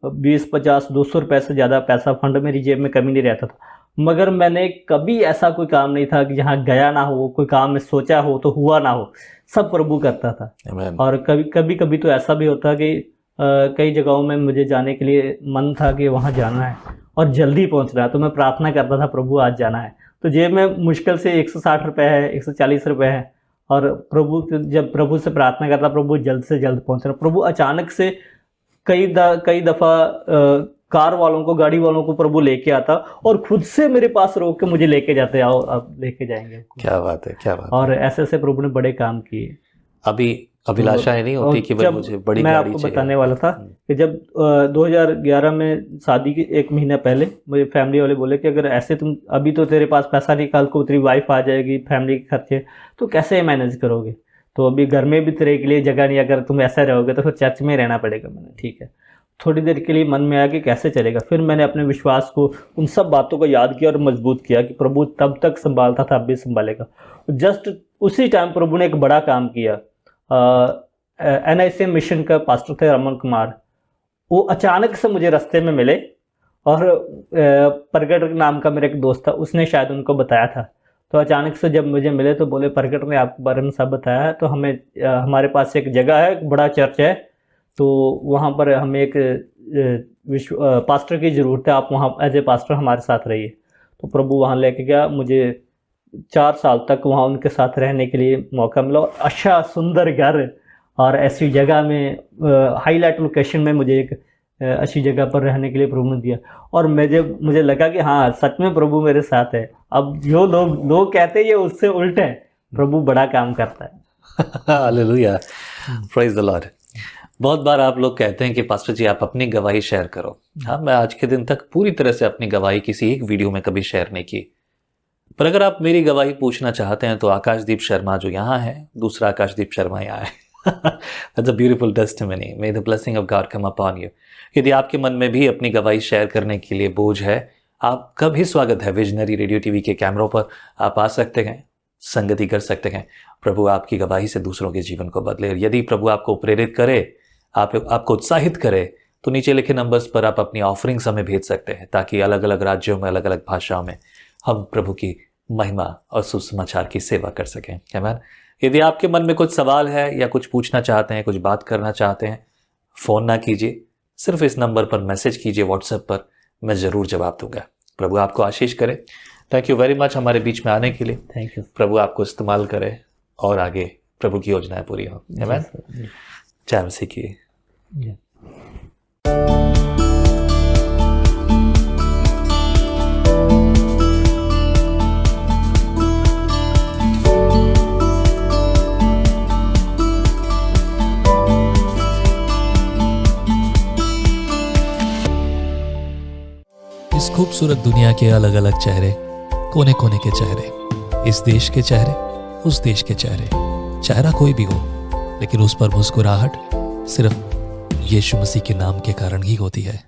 20, 50, 200 रुपये से ज़्यादा पैसा फंड मेरी जेब में कमी नहीं रहता था। मगर मैंने कभी ऐसा कोई काम नहीं था कि जहाँ गया ना हो, कोई काम में सोचा हो तो हुआ ना हो, सब प्रभु करता था। और कभी तो ऐसा भी होता कि कई जगहों में मुझे जाने के लिए मन था कि वहाँ जाना है और जल्दी पहुँचना है, तो मैं प्रार्थना करता था प्रभु आज जाना है। तो जेब में मुश्किल से 160 रुपये है, 140 रुपये है, और जब प्रभु से प्रार्थना करता, प्रभु जल्द से जल्द पहुँचना। प्रभु अचानक से कई दफ़ा कार वालों को, गाड़ी वालों को प्रभु लेके आता, और खुद से मेरे पास रोक के मुझे लेके जाते, आओ अब लेके जाएंगे। क्या बात है, क्या बात है। और ऐसे ऐसे प्रभु ने बड़े काम किए। अभी अभिलाषाएं नहीं होती कि भाई मुझे बड़ी मैं गाड़ी आपको बताने वाला था कि जब 2011 में शादी के 1 महीना पहले मुझे फैमिली वाले बोले कि अगर ऐसे तुम अभी तो तेरे पास पैसा नहीं, कल को तेरी वाइफ आ जाएगी, फैमिली के खर्चे, तो कैसे मैनेज करोगे, तो अभी घर में भी तेरे के लिए जगह नहीं, अगर तुम ऐसा रहोगे तो फिर चर्च में रहना पड़ेगा। मैंने ठीक है, थोड़ी देर के लिए मन में आया कि कैसे चलेगा। फिर मैंने अपने विश्वास को, उन सब बातों को याद किया और मजबूत किया कि प्रभु तब तक संभालता था, अब भी संभालेगा। जस्ट उसी टाइम प्रभु ने एक बड़ा काम किया। NICM मिशन का पास्टर थे रमन कुमार, वो अचानक से मुझे रास्ते में मिले, और प्रगट नाम का मेरा एक दोस्त था, उसने शायद उनको बताया था। तो अचानक से जब मुझे मिले तो बोले प्रगट ने आपके बारे में सब बताया है, तो हमें हमारे पास एक जगह है, एक बड़ा चर्च है, तो वहाँ पर हमें एक पास्टर की ज़रूरत है, आप वहाँ एज ए पास्टर हमारे साथ रहिए। तो प्रभु वहाँ लेके गया, मुझे 4 साल तक वहाँ उनके साथ रहने के लिए मौका मिला। अच्छा सुंदर घर और ऐसी जगह में, हाईलाइट लोकेशन में मुझे एक अच्छी जगह पर रहने के लिए प्रभु ने दिया, और मुझे लगा कि हाँ सच में प्रभु मेरे साथ है। अब जो लोग कहते हैं ये उससे उल्ट है, प्रभु बड़ा काम करता है। Hallelujah, praise the Lord. बहुत बार आप लोग कहते हैं कि पास्टर जी आप अपनी गवाही शेयर करो। हाँ, मैं आज के दिन तक पूरी तरह से अपनी गवाही किसी एक वीडियो में कभी शेयर नहीं की, पर अगर आप मेरी गवाही पूछना चाहते हैं तो आकाशदीप शर्मा जो यहाँ है, दूसरा आकाशदीप शर्मा यहाँ है। That's a beautiful testimony. May the blessing of God come upon you. यदि आपके मन में भी अपनी गवाही शेयर करने के लिए बोझ है, आपका भी स्वागत है। विजनरी रेडियो टीवी के कैमरों पर आप आ सकते हैं, संगति कर सकते हैं। प्रभु आपकी गवाही से दूसरों के जीवन को बदले। यदि प्रभु आपको प्रेरित करे, आपको उत्साहित करे, तो नीचे लिखे नंबर्स पर आप अपनी ऑफरिंग्स हमें भेज सकते हैं, ताकि अलग अलग राज्यों में, अलग अलग भाषाओं में हम प्रभु की महिमा और सुसमाचार की सेवा कर सकें। आमीन। यदि आपके मन में कुछ सवाल है या कुछ पूछना चाहते हैं, कुछ बात करना चाहते हैं, फ़ोन ना कीजिए, सिर्फ इस नंबर पर मैसेज कीजिए व्हाट्सएप पर, मैं ज़रूर जवाब दूंगा। प्रभु आपको आशीष करे। थैंक यू वेरी मच हमारे बीच में आने के लिए। Thank you. प्रभु आपको इस्तेमाल करे और आगे प्रभु की योजनाएं पूरी हो। आमीन। जय मसीह की। इस खूबसूरत दुनिया के अलग अलग चेहरे, कोने कोने के चेहरे, इस देश के चेहरे, उस देश के चेहरे, चेहरा कोई भी हो, लेकिन उस पर मुस्कुराहट सिर्फ यीशु मसीह के नाम के कारण ही होती है।